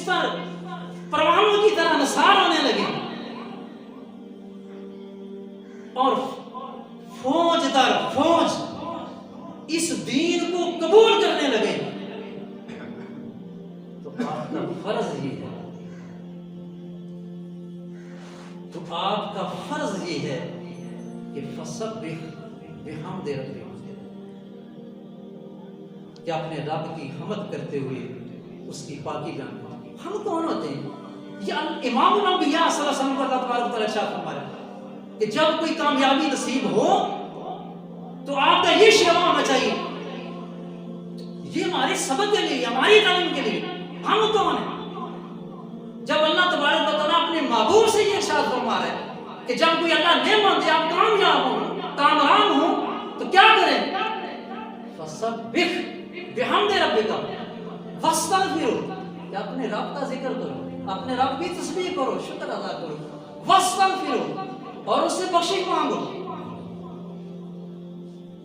پر پروانوں کی طرح نثار ہونے لگے اور فوج در فوج اس دین کو قبول کرنے لگے، تو آپ کا فرض یہ ہے، تو آپ کا فرض یہ ہے کہ فسبح بحمد ربک، کہ اپنے رب کی حمد کرتے ہوئے اس کی پاکی بیان کریں۔ ہم کون ہوتے ہیں؟ یہ امام الانبیاء صلی اللہ علیہ وسلم کو اللہ تبارک و تعالیٰ ارشاد فرما رہا ہے کہ جب کوئی کامیابی نصیب ہو تو آپ کا یہ شعار ہونا چاہیے، یہ ہمارے سبق کے لیے، ہماری تعلیم کے لیے، ہم کون ہیں؟ جب اللہ تبارک و تعالیٰ اپنے محبوب سے یہ ارشاد فرما رہا ہے کہ جب کوئی اللہ نعمت دے، آپ کامیاب ہوں، کامران ہوں، تو کیا کریں؟ فسبح بحمد ربک واستغفرہ، کہ اپنے رب کا ذکر کرو، اپنے رب کی تسبیح کرو، شکر ادا کرو، واستغفرہ، اور اس سے بخشش مانگو۔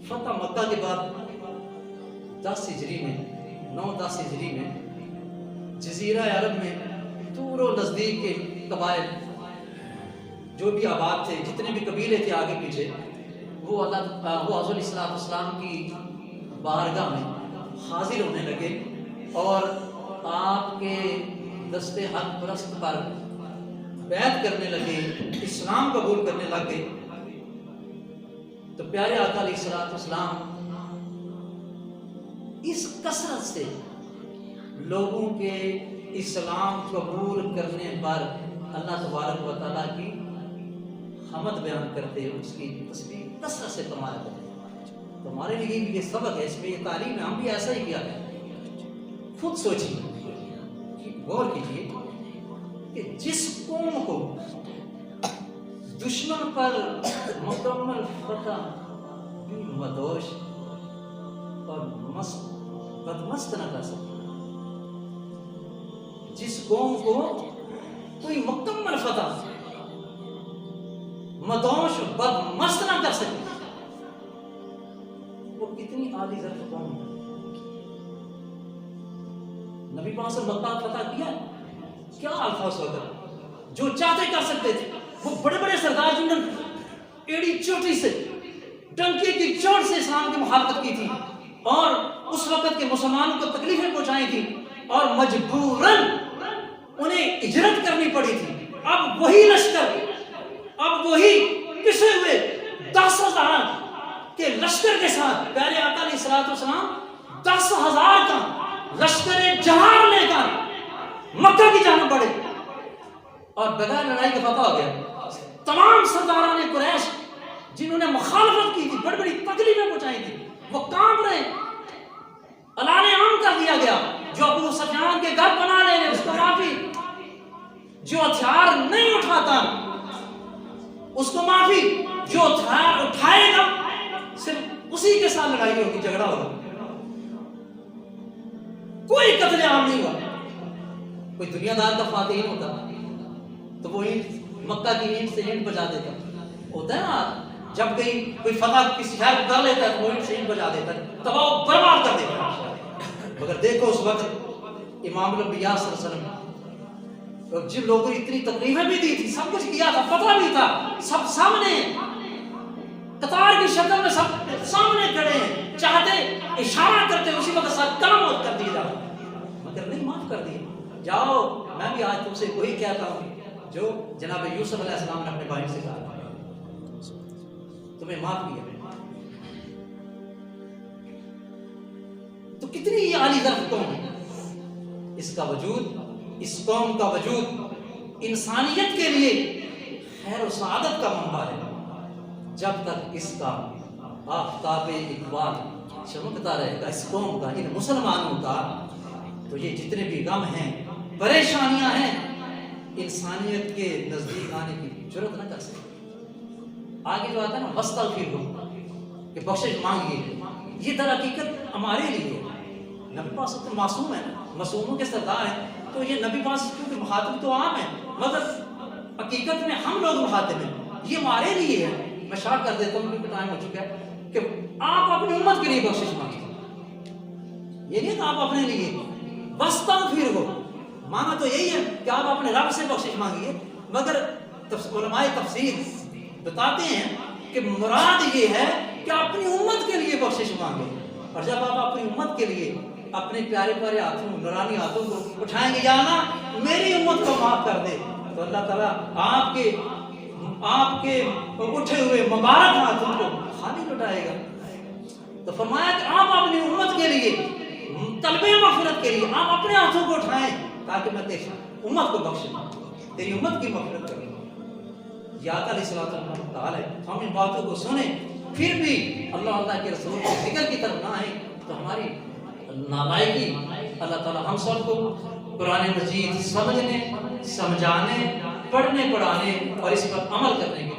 فتح مکہ کے بعد 10 ہجری میں 9-10 ہجری میں جزیرہ عرب میں دور و نزدیک کے قبائل جو بھی آباد تھے، جتنے بھی قبیلے تھے آگے پیچھے، وہ حضور علیہ السلام کی بارگاہ میں حاضر ہونے لگے اور آپ کے دست حق پرست پر بیعت کرنے لگے، اسلام قبول کرنے لگے۔ تو پیارے آقا علیہ السلام اس کثرت سے لوگوں کے اسلام قبول کرنے پر اللہ تبارک و تعالیٰ کی حمد بیان کرتے، اس کی تسبیح کثرت سے کمایا کرتے۔ تو ہمارے لیے بھی یہ سبق ہے، اس میں یہ تعلیم ہے، ہم بھی ایسا ہی کیا ہے۔ خود سوچیے، غور کیجیے کہ جس قوم کو دشمن پر مکمل فتح بھی مدوش اور بدمست نہ کر سکے، جس قوم کو کوئی مکمل فتح مدوش بدمست نہ کر سکے، وہ کتنی عالی ظرف قوم ہے۔ نبی پاک صلی اللہ علیہ وسلم مکہ فتح کیا، کیا الفاظ وغیرہ جو چاہتے کر سکتے تھے، وہ بڑے بڑے سردار جنہوں نے ایڑی چوٹی سے، ڈنکے کی چوٹ سے اسلام کی مخالفت کی تھی اور اس وقت کے مسلمانوں کو تکلیفیں پہنچائی تھی اور مجبوراً انہیں ہجرت کرنی پڑی تھی، اب وہی لشکر، اب وہی پسے ہوئے 10,000 کے لشکر کے ساتھ پیارے آقا علیہ السلام 10,000 کا لشکر جہار لے کر مکہ کی جانب بڑھے اور بغیر لڑائی کا فتح ہو گیا۔ تمام سرداران قریش جنہوں نے مخالفت کی تھی، بڑی بڑی تکلیفیں پہنچائی تھی، وہ کام رہے، اعلان عام کر دیا گیا، جو ابو سفیان کے گھر بنا لے اس کو معافی، جو ہتھیار نہیں اٹھاتا اس کو معافی، جو ہتھیار اٹھائے گا صرف اسی کے ساتھ لڑائی ہوگی، جھگڑا ہوگا، کوئی قتل عام نہیں ہوا۔ کوئی دنیا دار کا فاتحین ہوتا تو وہ مکہ کی اینٹ سے اینٹ بجا دیتا، ہوتا ہے نا، جب کوئی فتح کسی شہر کو کر لیتا ہے تو وہ اینٹ سے اینٹ بجا دیتا ہے، تباہ و برباد کر دیتا ہے۔ مگر دیکھو اس وقت امام الانبیاء صلی اللہ علیہ وسلم اور جن لوگوں نے اتنی تکلیفیں بھی دی تھی، سب کچھ کیا تھا، فتح بھی تھا، سب سامنے قطار کی شکل میں سب سامنے کھڑے ہیں، چاہتے اشارہ کرتے اسی وقت ساتھ کلام کر دیا جاتا، مگر نہیں، معاف کر دیا۔ جاؤ، میں بھی آج تم سے وہی کہتا ہوں جو جناب یوسف علیہ السلام نے اپنے بھائی سے کہا، تمہیں معاف کیا۔ تو کتنی یہ عالی ظرف قوم ہے، اس کا وجود، اس قوم کا وجود انسانیت کے لیے خیر و سعادت کا منبع ہے۔ جب تک اس کا آفتاب اقبال چمکتا رہے گا، اس قوم کا، ان مسلمانوں کا، تو یہ جتنے بھی غم ہیں، پریشانیاں ہیں، انسانیت کے نزدیک آنے کی جرات نہ کر سکتے۔ آگے جو آتا ہے نا واستغفرہ، کہ بخشش مانگیے، یہ در حقیقت ہمارے لیے نبی پاک تو معصوم ہے، معصوموں کے سردار ہیں، تو یہ نبی پاک کیونکہ مخاطب تو عام ہے، مگر حقیقت میں ہم لوگ مخاطب ہیں، یہ ہمارے لیے ہے۔ میں شاہ کر دیتا ہوں کیونکہ ٹائم ہو چکا ہے کہ آپ اپنی امت کے لیے بخشش مانگیں، یہ نہیں کہ آپ اپنے لیے۔ واستغفرہ، مانا تو یہی ہے کہ آپ اپنے رب سے بخشش مانگیے، مگر علماء تفسیر بتاتے ہیں کہ مراد یہ ہے کہ اپنی امت کے لیے بخشش مانگے. اور جب آپ اپنی امت کے لیے اپنے پیارے پیارے ہاتھوں، نورانی ہاتھوں کو اٹھائیں گے، یا اللہ میری امت کو معاف کر دے، تو اللہ تعالیٰ آپ کے اٹھے ہوئے مبارک ہاتھوں کو خالی لٹائے گا. تو فرمایا کہ آپ اپنی امت کے لیے طلب مغفرت کے لیے آپ اپنے ہاتھوں کو اٹھائیں تاکہ میں تیری امت کو بخشوں، تیری امت کی مغفرت کروں. یا علیہ الصلوۃ والسلام تعالی ہم ان باتوں کو سنیں پھر بھی اللہ کے رسول کے ذکر کی طرف نہ آئیں تو ہماری نالائقی. اللہ تعالیٰ ہم سب کو قرآن مجید سمجھنے، سمجھانے، پڑھنے، پڑھانے اور اس پر عمل کرنے کی